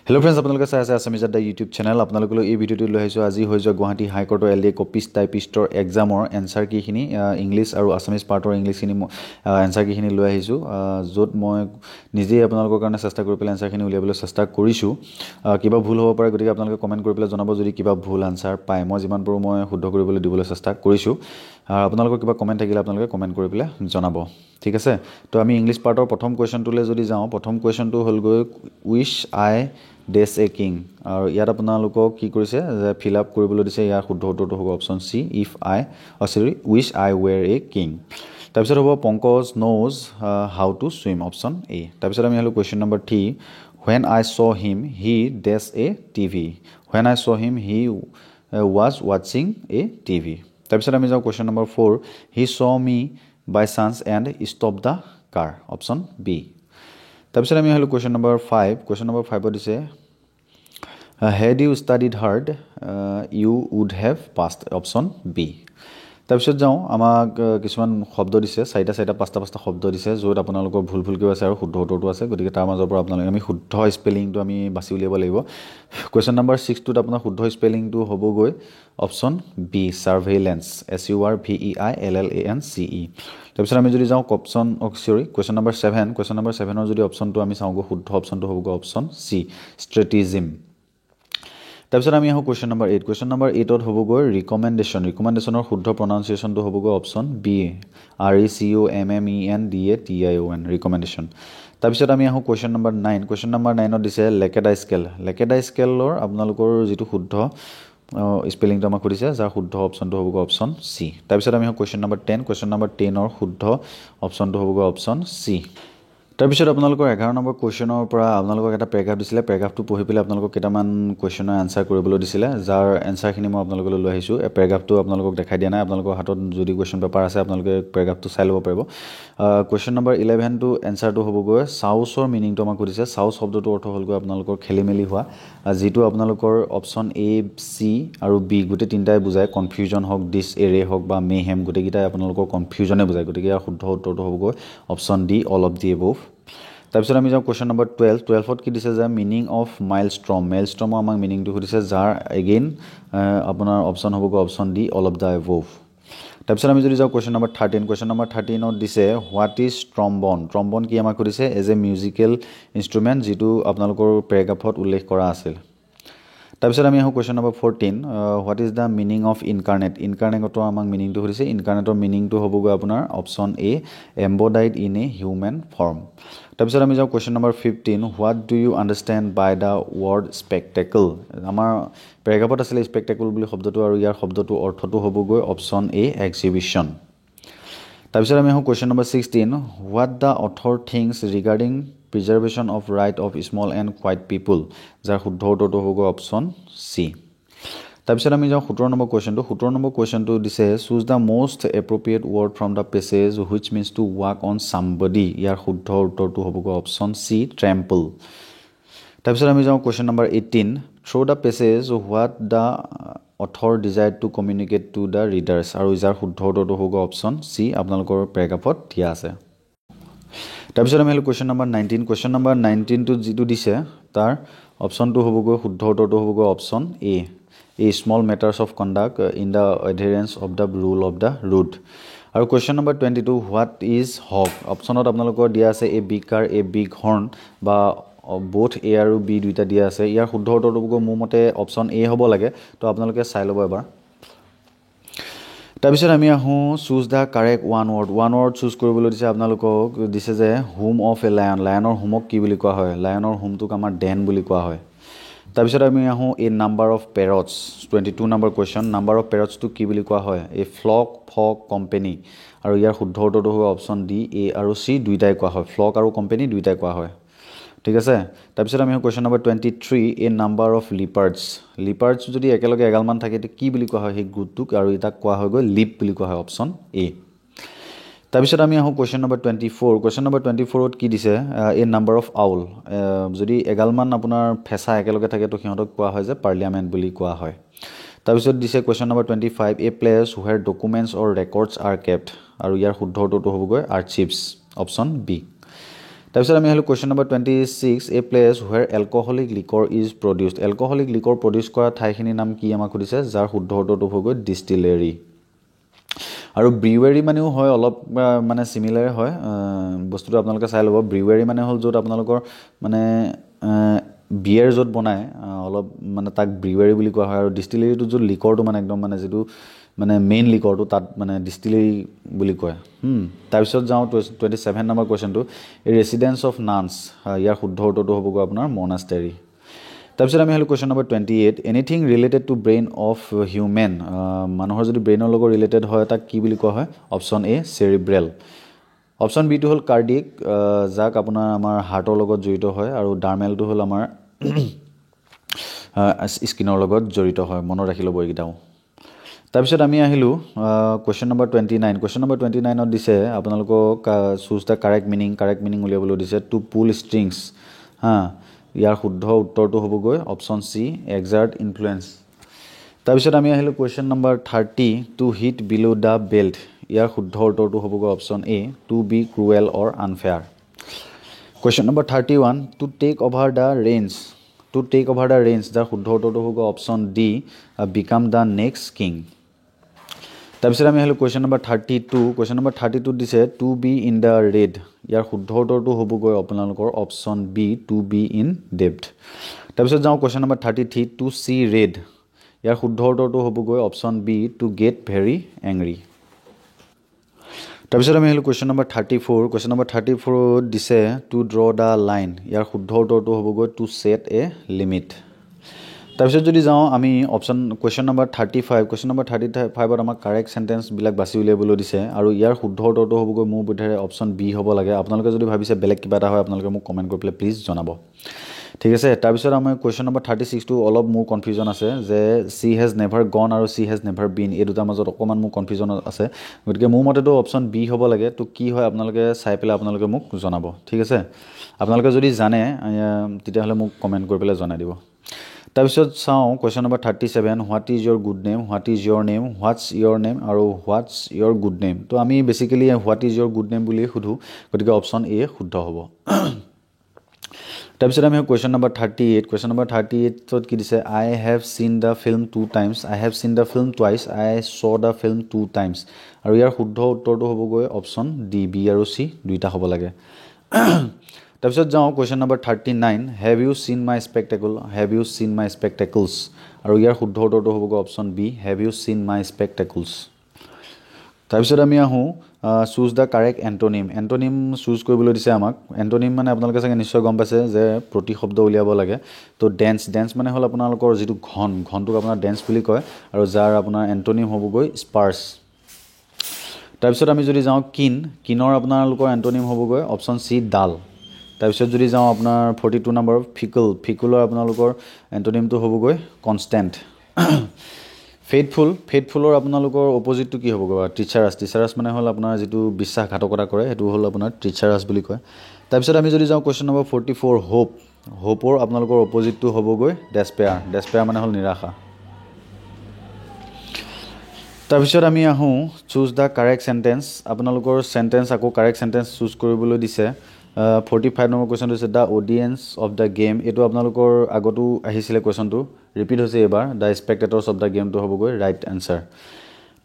Hello friends, আপোনালোকে চাই আছে আছামিজ আড্ডা ইউটিউব চেনেল। আপোনালোকলৈ এই ভিডিঅ'টো লৈ আহিছোঁ। আজি হৈ যোৱা গুৱাহাটী হাইকোৰ্টৰ LDA কপিষ্ট টাইপিষ্টৰ এক্সামৰ এনচাৰ কিখিনি ইংলিছ আৰু আছামিজ পাৰ্টৰ ইংলিছখিনি এনচাৰ কিখিনি লৈ আহিছোঁ, য'ত মই নিজেই আপোনালোকৰ কাৰণে চেষ্টা কৰি পেলাই এনচাৰখিনি উলিয়াবলৈ চেষ্টা কৰিছোঁ। কিবা ভুল হ'ব পাৰে, গতিকে আপোনালোকে কমেণ্ট কৰি পেলাই জনাব যদি কিবা ভুল আনচাৰ পায়। মই যিমান পাৰোঁ মই শুদ্ধ কৰিবলৈ দিবলৈ চেষ্টা কৰিছোঁ। আপোনালোকৰ কিবা কমেণ্ট থাকিলে আপোনালোকে কমেণ্ট কৰি পেলাই জনাব, ঠিক আছে। তো আমি ইংলিছ পাৰ্টৰ প্ৰথম কুৱেশ্যনটোলৈ যদি যাওঁ, প্ৰথম কুৱেশ্যনটো হ'লগৈ wish I dash a king. আৰু ইয়াত আপোনালোকক কি কৰিছে যে ফিল আপ কৰিবলৈ দিছে। ইয়াৰ শুদ্ধ উত্তৰটো হ'ব option C, which I were a king. তাৰপিছত হ'ব Pankaj knows how to swim, option A. তাৰপিছত আমি হ'লোঁ question number 3, when I saw him he does a TV. When I saw him he was ৱাটছিং এ টিভি। তাৰপিছত আমি যাওঁ question number 4, he saw me by chance and stop the car, option B. তাৰপিছত আমি হ'লোঁ question number 5। Question number 5ত দিছে head you studied hard you would have passed, option B. তাৰপিছত যাওঁ, আমাক কিছুমান শব্দ দিছে, চাৰিটা পাঁচটা শব্দ দিছে, য'ত আপোনালোকৰ ভুলকৈও আছে আৰু শুদ্ধ উত্তৰটো আছে। গতিকে তাৰ মাজৰ পৰা আপোনালোকে আমি শুদ্ধ স্পেলিংটো আমি বাছি উলিয়াব লাগিব। কুৱেশ্যন নম্বৰ 6টোত আপোনাৰ শুদ্ধ স্পেলিংটো হ'বগৈ অপশ্যন বি, ছাৰ্ভেইলেঞ্চ, SURVEILLANCE। তাৰপিছত আমি যদি যাওঁ কুৱেশ্যন নম্বৰ 7, কুৱেশ্যন নম্বৰ 7ৰ যদি অপশ্যনটো আমি চাওঁগৈ, শুদ্ধ অপশ্যনটো হ'বগৈ অপশ্যন চি, ষ্ট্ৰেটিজিম। তাৰপিছত আমি আহোঁ কুৱেশ্যন নম্বৰ 8। কুৱেশ্যন নম্বৰ 8ত হ'বগৈ ৰিকমেণ্ডেশ্যনৰ শুদ্ধ প্ৰনাউন্সিয়েশ্যনটো হ'বগৈ অপশ্যন বি, RECOMMENDATION, ৰিকমেণ্ডেশ্যন। তাৰপিছত আমি আহোঁ কুৱেশ্যন নম্বৰ 9। কুৱেশ্যন নম্বৰ 9ত দিছে লেকেডা স্কেল। লেকেডা স্কেলৰ আপোনালোকৰ যিটো শুদ্ধ স্পেলিংটো আমাক সুধিছে, যাৰ শুদ্ধ অপশ্যনটো হ'বগৈ অপশ্যন চি। তাৰপিছত আমি আহোঁ কুৱেশ্যন নম্বৰ 10। কুৱেশ্যন নম্বৰ 10ৰ শুদ্ধ অপশ্যনটো হ'বগৈ অপশ্যন চি। তাৰপিছত আপোনালোকৰ 11 নম্বৰ কুৱেশ্যনৰ পৰা আপোনালোকক এটা পেৰাগ্ৰাফ দিছিলে। পেৰাগ্ৰাফটো পঢ়ি পেলাই আপোনালোকক কেইটামান কুৱেশ্যনৰ এনচাৰ কৰিবলৈ দিছিলে, যাৰ এনচাৰখিনি মই আপোনালোকলৈ লৈ আহিছোঁ। এই পেৰাগ্ৰাফটো আপোনালোকক দেখাই দিয়া নাই। আপোনালোকৰ হাতত যদি কুৱেশ্যন পেপাৰ আছে আপোনালোকে পেৰাগ্ৰাফটো চাই ল'ব পাৰিব। কুৱেশ্যন নম্বৰ 11টো এনচাৰটো হ'বগৈ চাউচৰ মিনিংটো আমাক সুধিছে। চাউচ শব্দটোৰ অৰ্থ হ'লগৈ আপোনালোকৰ খেলি মেলি হোৱা, যিটো আপোনালোকৰ অপশ্যন এ, চি আৰু বি গোটেই তিনিটাই বুজায়। কনফিউজন হওক, ডিছএৰে হওক বা মেহেম, গোটেইকেইটাই আপোনালোকৰ কনফিউজনে বুজায়। গতিকে ইয়াৰ শুদ্ধ উত্তৰটো হ'বগৈ option D, all of the above. তাৰপিছত আমি যাওঁ কুৱেশ্যন নম্বৰ 12। 12ত কি দিছে যে মিনিং অফ মাইলষ্ট্ৰম। মাইলষ্ট্ৰমৰ আমাক মিনিংটো সুধিছে, যাৰ এগেইন আপোনাৰ অপশ্যন হ'বগৈ option D, all of the above. তাৰপিছত আমি যদি যাওঁ কুৱেশ্যন নম্বৰ 13। কুৱেশ্যন নম্বৰ 13ত দিছে হোৱাট ইজ ট্ৰম্বন। ট্ৰম্বন কি আমাক সুধিছে, এজ এ মিউজিকেল ইনষ্ট্ৰুমেণ্ট, যিটো আপোনালোকৰ পেৰাগ্ৰাফত উল্লেখ কৰা আছিল। তাৰপিছত আমি আহোঁ question number 14, what is the meaning of incarnate. ইনকাৰ্নেটৰ আমাক মিনিংটো সুধিছে। ইনকাৰ্নেটৰ মিনিংটো হ'বগৈ আপোনাৰ option A, embodied in a human form. তাৰপিছত আমি যাওঁ question number 15, what do you understand by the word spectacle. আমাৰ পেৰাগ্ৰাফত আছিলে স্পেকটেকল বুলি শব্দটো, আৰু ইয়াৰ শব্দটোৰ অৰ্থটো হ'বগৈ অপশ্যন এ, এক্সিবিশ্যন। তাৰপিছত আমি আহোঁ question number 16, what the author thinks regarding preservation of right of small and quiet people, যাৰ শুদ্ধ উত্তৰটো হ'বগৈ অপশ্যন চি। তাৰপিছত আমি যাওঁ 17 নম্বৰ কুৱেশ্যনটো। 17 নম্বৰ কুৱেশ্যনটো দিছে choose the most appropriate word from the passage which means to walk on somebody. ইয়াৰ শুদ্ধ উত্তৰটো হ'বগৈ অপশ্যন চি, ট্ৰেম্পল। তাৰপিছত আমি যাওঁ question number 18, through the passage what the author desire to communicate to the readers, আৰু যাৰ শুদ্ধ উত্তৰটো হ'বগৈ অপশ্যন চি, আপোনালোকৰ পেৰাগ্ৰাফত দিয়া আছে। তাৰপিছত আমি আহিলোঁ কুৱেশ্যন নম্বৰ 19। কুৱেশ্যন নম্বৰ 19টোত যিটো দিছে তাৰ অপশ্যনটো হ'বগৈ, শুদ্ধ উত্তৰটো হ'বগৈ option A, a small matters of conduct in the adherence of the rule of the road. আৰু question number 22, what is honk. অপশ্যনত আপোনালোকৰ দিয়া আছে a big car, a big horn, বা বোথ এ আৰু বি দুইটা দিয়া আছে। ইয়াৰ শুদ্ধ উত্তৰটো হ'বগৈ মোৰ মতে অপশ্যন এ হ'ব লাগে, তো আপোনালোকে চাই ল'ব এবাৰ। তাৰপিছত আমি আহোঁ choose the correct one word. One word choose কৰিবলৈ দিছে আপোনালোকক। দিছে যে হোম অফ এ লায়ন। লায়নৰ হোমক কি বুলি কোৱা হয়? লায়নৰ হোমটোক আমাৰ ডেন বুলি কোৱা হয়। তাৰপিছত আমি আহোঁ a number of parrots. 22 number question, number of পেৰটছটোক কি বুলি কোৱা হয়? A flock, folk, company. আৰু ইয়াৰ শুদ্ধ উত্তৰটো হ'ব অপশ্যন ডি, এ আৰু চি দুইটাই কোৱা হয়। ফ্লক আৰু কোম্পেনী দুইটাই কোৱা হয়, ঠিক আছে। তাৰপিছত আমি question number 23, a number of leopards. Leopards যদি একেলগে এগালমান থাকে তেতিয়া কি বুলি কোৱা হয় সেই গ্ৰুপটোক? আৰু তাক কোৱা হৈ গৈ লিপ বুলি কোৱা হয়, অপশ্যন এ। তাৰপিছত আমি আহোঁ কুৱেশ্যন নম্বৰ 24। কুৱেশ্যন নম্বৰ 24ত কি দিছে, এ নাম্বাৰ অফ আউল। যদি এগালমান আপোনাৰ ফেঁচা একেলগে থাকে তো সিহঁতক কোৱা হয় যে পাৰ্লিয়ামেণ্ট বুলি কোৱা হয়। তাৰপিছত দিছে question number 25, a place where documents or records are kept. আৰু ইয়াৰ শুদ্ধ উত্তৰটো হ'বগৈ আৰ্চিভছ, অপশ্যন বি। তাৰপিছত আমি আহিলোঁ question number 26 a place where alcoholic liquor is produced alcoholic liquor produce কৰা ঠাইখিনিৰ নাম কি আমাক সুধিছে যাৰ শুদ্ধ উত্তৰটো হৈ গৈ ডিষ্টিলেৰী আৰু ব্ৰিৱেৰী মানেও হয় অলপ মানে চিমিলাৰ হয় বস্তুটো আপোনালোকে চাই ল'ব ব্ৰিৱেৰী মানে হ'ল য'ত আপোনালোকৰ মানে বিয়েৰ য'ত বনায় অলপ মানে তাক ব্ৰিৱেৰী বুলি কোৱা হয় আৰু ডিষ্টিলেৰীটো য'ত লিকৰটো মানে একদম মানে যিটো মানে মেইন লিকৰটো তাত মানে ডিষ্টিলেৰী বুলি কয় তাৰপিছত যাওঁ 27 নম্বৰ কুৱেশ্যনটো এই ৰেচিডেঞ্চ অফ নানছ ইয়াৰ শুদ্ধ উত্তৰটো হ'বগৈ আপোনাৰ মনাষ্টেৰী তাৰপিছত আমি আহিলোঁ question number 28 anything related to brain of human মানুহৰ যদি ব্ৰেইনৰ লগত ৰিলেটেড হয় তাক কি বুলি কোৱা হয় অপশ্যন এ চেৰিব্ৰেল অপশ্যন বিটো হ'ল কাৰ্ডিয়েক যাক আপোনাৰ আমাৰ হাৰ্টৰ লগত জড়িত হয় আৰু ডাৰ্মেলটো হ'ল আমাৰ স্কিনৰ লগত জড়িত হয় মনত ৰাখি ল'ব এইকেইটাও তাৰপিছত আমি আহিলোঁ কুৱেশ্যন নম্বৰ 29 কুৱেশ্যন নম্বৰ 29ত দিছে আপোনালোকক চুজ দ্য কাৰেক্ট মিনিং উলিয়াবলৈ দিছে টু পুল ষ্ট্ৰিংছ ইয়াৰ শুদ্ধ উত্তৰটো হ'বগৈ অপশ্যন চি এক্সাৰ্ট ইনফ্লুৱেঞ্চ তাৰপিছত আমি আহিলোঁ question number 30 to hit below the belt ইয়াৰ শুদ্ধ উত্তৰটো হ'বগৈ option A to be cruel or unfair question number 31 to take over the range যাৰ শুদ্ধ উত্তৰটো হ'বগৈ option D become the next king তাৰপিছত আমি আহিলোঁ কুৱেশ্যন নম্বৰ 32 দিছে to be in the red ইয়াৰ শুদ্ধ উত্তৰটো হ'বগৈ আপোনালোকৰ option B to be in depth তাৰপিছত যাওঁ question number 33 two C red ইয়াৰ শুদ্ধ উত্তৰটো হ'বগৈ option B to get very angry তাৰপিছত আমি আহিলোঁ কুৱেশ্যন নম্বৰ 34 দিছে টু ড্ৰ দ্য লাইন ইয়াৰ শুদ্ধ উত্তৰটো হ'বগৈ টু ছেট এ লিমিট তাৰপিছত যদি যাওঁ আমি কুৱেশ্যন নম্বৰ 35ত আমাক কাৰেক্ট চেণ্টেঞ্চবিলাক বাছি উলিয়াবলৈ দিছে আৰু ইয়াৰ শুদ্ধ উত্তৰটো হ'বগৈ মোৰ বোধেৰে অপশ্যন বি হ'ব লাগে আপোনালোকে যদি ভাবিছে বেলেগ কিবা এটা হয় আপোনালোকে মোক কমেণ্ট কৰি পেলাই প্লিজ জনাব ঠিক আছে তাৰপিছত আমাৰ কুৱেশ্যন নম্বৰ 36টো অলপ মোৰ কনফিউজন আছে যে চি হেজ নেভাৰ গন আৰু চি হেজ নেভাৰ বিন এই দুটাৰ মাজত অকণমান মোৰ কনফিউজন আছে গতিকে মোৰ মতেতো অপশ্যন বি হ'ব লাগে তো কি হয় আপোনালোকে চাই পেলাই আপোনালোকে মোক জনাব ঠিক আছে আপোনালোকে যদি জানে তেতিয়াহ'লে মোক কমেণ্ট কৰি পেলাই জনাই দিব তাৰপিছত চাওঁ question number 37 what is your good name what's your name আৰু হোৱাটছ ইয়ৰ গুড নেম তো আমি basically what is your good name বুলিয়ে সোধোঁ গতিকে অপশ্যন এ শুদ্ধ হ'ব তাৰপিছত আমি কুৱেশ্যন নম্বৰ 38ত কি দিছে I have seen the film 2 times I have seen the film twice I saw the film 2 times আৰু ইয়াৰ শুদ্ধ উত্তৰটো হ'বগৈ অপশ্যন ডি বি আৰু চি দুইটা হ'ব লাগে তাৰপিছত যাওঁ কুৱেশ্যন নম্বৰ 39 হেভ ইউ চিন মাই স্পেক্টেকলছ আৰু ইয়াৰ শুদ্ধ উত্তৰটো হ'বগৈ অপশ্যন বি হেভ ইউ চিন মাই স্পেক্টেকলছ তাৰপিছত আমি আহোঁ choose the correct antonym choose কৰিবলৈ দিছে আমাক এণ্টনিম মানে আপোনালোকে চাগে নিশ্চয় গম পাইছে যে প্ৰতিশব্দ উলিয়াব লাগে তো ডেন্স মানে হ'ল আপোনালোকৰ যিটো ঘনটোক আপোনাৰ ডেন্স বুলি কয় আৰু যাৰ আপোনাৰ এণ্টনিম হ'বগৈ স্পাৰ্ছ তাৰপিছত আমি যদি যাওঁ কিনৰ আপোনালোকৰ এণ্টনিম হ'বগৈ অপশ্যন চি ডাল তাৰপিছত যদি যাওঁ আপোনাৰ 42 নম্বৰ ফিকুলৰ আপোনালোকৰ এণ্টনিমটো হ'বগৈ কনষ্টেণ্ট ফেইথফুলৰ আপোনালোকৰ অপজিটটো কি হ'বগৈ টিচাৰাছ মানে হ'ল আপোনাৰ যিটো বিশ্বাসঘাতকতা কৰে সেইটো হ'ল আপোনাৰ টিচাৰাছ বুলি কয় তাৰপিছত আমি যদি যাওঁ কুৱেশ্যন নম্বৰ 44 হোপৰ আপোনালোকৰ অপজিটটো হ'বগৈ ডেছপেয়াৰ মানে হ'ল নিৰাশা তাৰপিছত আমি আহোঁ চুজ দ্য কাৰেক্ট চেণ্টেঞ্চ আপোনালোকৰ আকৌ কাৰেক্ট চেণ্টেঞ্চ চুজ কৰিবলৈ দিছে 45 নম্বৰ কুৱেশ্যনটো হৈছে the audience of the game এইটো আপোনালোকৰ আগতো আহিছিলে কুৱেশ্যনটো ৰিপিট হৈছে এইবাৰ দ্য স্পেক্টেটৰ্ছ অফ দ্য গেমটো হ'বগৈ ৰাইট এনচাৰ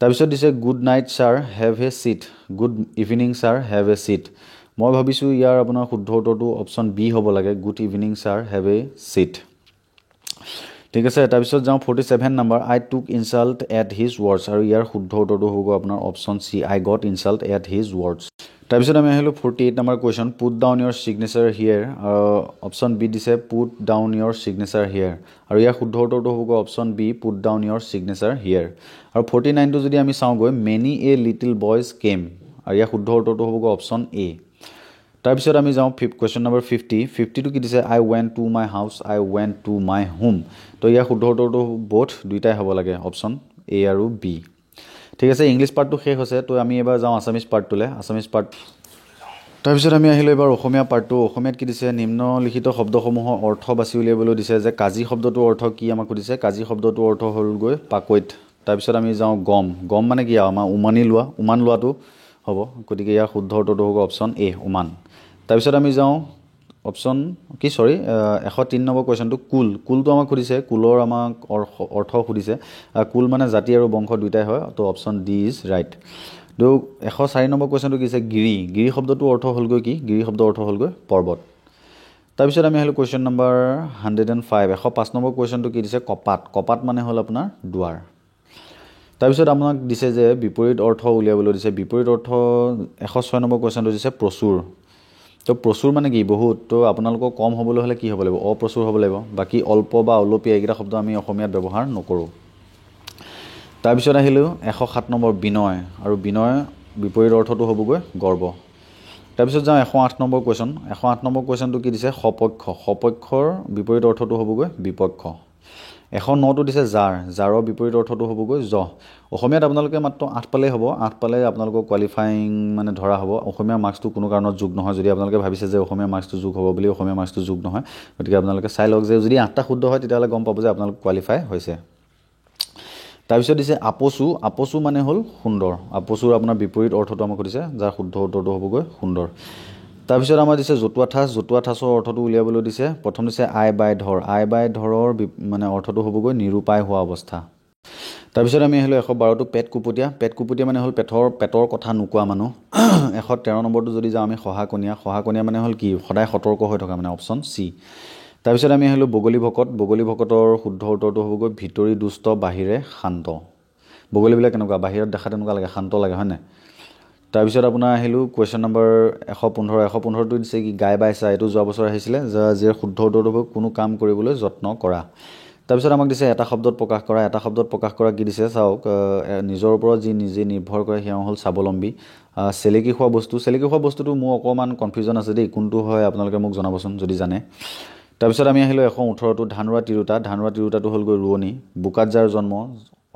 তাৰপিছত দিছে good night sir have a seat good evening sir have a seat মই ভাবিছোঁ ইয়াৰ আপোনাৰ শুদ্ধ উত্তৰটো অপশ্যন বি হ'ব লাগে good evening sir have a seat ঠিক আছে তাৰপিছত যাওঁ 47 number I took insult at his words আৰু ইয়াৰ শুদ্ধ উত্তৰটো হ'ব আপোনাৰ option C I got insult at his words তাৰপিছত আমি আহিলোঁ 48 number question put down your signature here option B দিছে put down your signature here আৰু ইয়াৰ শুদ্ধ উত্তৰটো হ'বগৈ option B put down your signature here আৰু 49টো যদি আমি চাওঁগৈ many a little boys came আৰু ইয়াৰ শুদ্ধ উত্তৰটো হ'বগৈ অপশ্যন এ তাৰপিছত আমি যাওঁ কুৱেশ্যন নম্বৰ 50টো কি দিছে I went to my house I went to my home তো ইয়াৰ শুদ্ধ উত্তৰটো দুইটাই হ'ব লাগে অপশ্যন এ আৰু বি ঠিক আছে ইংলিছ পাৰ্টটো শেষ হৈছে তো আমি এবাৰ যাওঁ আছামিজ পাৰ্টটোলৈ তাৰপিছত আমি আহিলোঁ এবাৰ অসমীয়া পাৰ্টটো অসমীয়াত কি দিছে নিম্নলিখিত শব্দসমূহৰ অৰ্থ বাছি উলিয়াবলৈ দিছে যে কাজি শব্দটোৰ অৰ্থ কি আমাক সুধিছে কাজি শব্দটোৰ অৰ্থ হ'লগৈ পাকৈত তাৰপিছত আমি যাওঁ গম মানে কি আমাৰ উমান লোৱাটো হ'ব গতিকে ইয়াৰ শুদ্ধ উত্তৰটো হ'ব অপশ্যন এ উমান তাৰপিছত আমি যাওঁ অপশ্যন কি 103 নম্বৰ কুৱেশ্যনটো কুলটো আমাক সুধিছে কুলৰ আমাক অৰ্থ সুধিছে কুল মানে জাতি আৰু বংশ দুইটাই হয় তো অপশ্যন ডি ইজ ৰাইট তো 104 নম্বৰ কুৱেশ্যনটো কি আছে গিৰি শব্দটো অৰ্থ হ'লগৈ কি গিৰি শব্দৰ অৰ্থ হ'লগৈ পৰ্বত তাৰপিছত আমি আহিলোঁ কুৱেশ্যন নম্বৰ 105 105 নম্বৰ কুৱেশ্যনটো কি দিছে কপাত মানে হ'ল আপোনাৰ দুৱাৰ তাৰপিছত আপোনাক দিছে যে বিপৰীত অৰ্থ উলিয়াবলৈ দিছে বিপৰীত অৰ্থ 106 নম্বৰ কুৱেশ্যনটো দিছে প্ৰচুৰ তো প্ৰচুৰ মানে কি বহুত তো আপোনালোকক কম হ'বলৈ হ'লে কি হ'ব লাগিব অপ্ৰচুৰ হ'ব লাগিব বাকী অল্প বা অলপীয়া এইকেইটা শব্দ আমি অসমীয়াত ব্যৱহাৰ নকৰোঁ তাৰপিছত আহিলোঁ 107 নম্বৰ বিনয় আৰু বিনয় বিপৰীত অৰ্থটো হ'বগৈ গৰ্ব তাৰপিছত যাওঁ 108 নম্বৰ কুৱেশ্যন 108 নম্বৰ কুৱেশ্যনটো কি দিছে সপক্ষৰ বিপৰীত অৰ্থটো হ'বগৈ বিপক্ষ 109টো দিছে জাৰৰ বিপৰীত অৰ্থটো হ'বগৈ অসমীয়াত আপোনালোকে মাত্ৰ 8 পালেই হ'ব 8 পালে আপোনালোকক কোৱালিফাইং মানে ধৰা হ'ব অসমীয়া মাৰ্কছটো কোনো কাৰণত যোগ নহয় যদি আপোনালোকে ভাবিছে যে অসমীয়া মাৰ্কছটো যোগ হ'ব বুলি অসমীয়া মাৰ্কছটো যোগ নহয় গতিকে আপোনালোকে চাই লওক যে যদি 8টা শুদ্ধ হয় তেতিয়াহ'লে গম পাব যে আপোনালোক কোৱালিফাই হৈছে তাৰপিছত দিছে আপচু মানে হ'ল সুন্দৰ আপচুৰ আপোনাৰ বিপৰীত অৰ্থটো আমাক সুধিছে যাৰ শুদ্ধ উত্তৰটো হ'বগৈ সুন্দৰ তাৰপিছত আমাৰ দিছে জতুৱা ঠাঁচৰ অৰ্থটো উলিয়াবলৈ দিছে প্ৰথম দিছে আই বাই ধৰৰ মানে অৰ্থটো হ'বগৈ নিৰূপায় হোৱা অৱস্থা তাৰপিছত আমি আহিলোঁ 112টো পেট কুপটীয়া মানে হ'ল পেটৰ কথা নোকোৱা মানুহ 113 নম্বৰটো যদি যাওঁ আমি শহাকণীয়া মানে হ'ল কি সদায় সতৰ্ক হৈ থকা মানে অপশ্যন চি তাৰপিছত আমি আহিলোঁ বগলী ভকতৰ শুদ্ধ উত্তৰটো হ'বগৈ ভিতৰি দুষ্ট বাহিৰে শান্ত বগলীবিলাক কেনেকুৱা বাহিৰত দেখা তেনেকুৱা লাগে শান্ত লাগে হয় নাই তাৰপিছত আপোনাৰ আহিলোঁ কুৱেশ্যন নম্বৰ 115টো দিছে কি গাই বাইচা এইটো যোৱা বছৰ আহিছিলে যিয়ে শুদ্ধ উত্তৰটো হ'ব কোনো কাম কৰিবলৈ যত্ন কৰা তাৰপিছত আমাক দিছে এটা শব্দত প্ৰকাশ কৰা কি দিছে চাওক নিজৰ ওপৰত যি নিজে নিৰ্ভৰ কৰে সেয়া হ'ল স্বাৱলম্বী চেলেকি খোৱা বস্তুটো মোৰ অকণমান কনফিউজন আছে দেই কোনটো হয় আপোনালোকে মোক জনাবচোন যদি জানে তাৰপিছত আমি আহিলোঁ 118টো ধানৰুৱা তিৰোতাটো হ'লগৈ ৰোৱনী বোকাত যাৰ জন্ম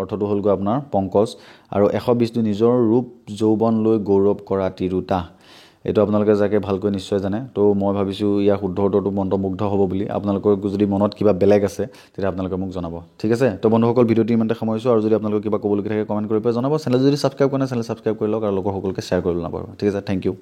অৰ্থটো হ'লগৈ আপোনাৰ পংকজ আৰু 120টো নিজৰ ৰূপ যৌৱন লৈ গৌৰৱ কৰা তিৰোতা এইটো আপোনালোকে যাকে ভালকৈ নিশ্চয় জানে তো মই ভাবিছোঁ ইয়াৰ শুদ্ধ উত্তৰটো মন্ত্ৰমুগ্ধ হ'ব বুলি আপোনালোকৰ যদি মনত কিবা বেলেগ আছে তেতিয়া আপোনালোকে মোক জনাব ঠিক আছে তো বন্ধুসকল ভিডিঅ'টো ইমানতে সামৰিছোঁ আৰু যদি আপোনালোকে কিবা ক'বলগীয়া থাকে কমেণ্ট কৰি পেলাই জনাব চেনেল যদি ছাবস্ক্ৰাইব কৰা নাই চেনেল ছাবস্ক্ৰাইব কৰি লওক আৰু লগৰ সকলোকে শ্বেয়াৰ কৰি নাপাব ঠিক আছে থেংক ইউ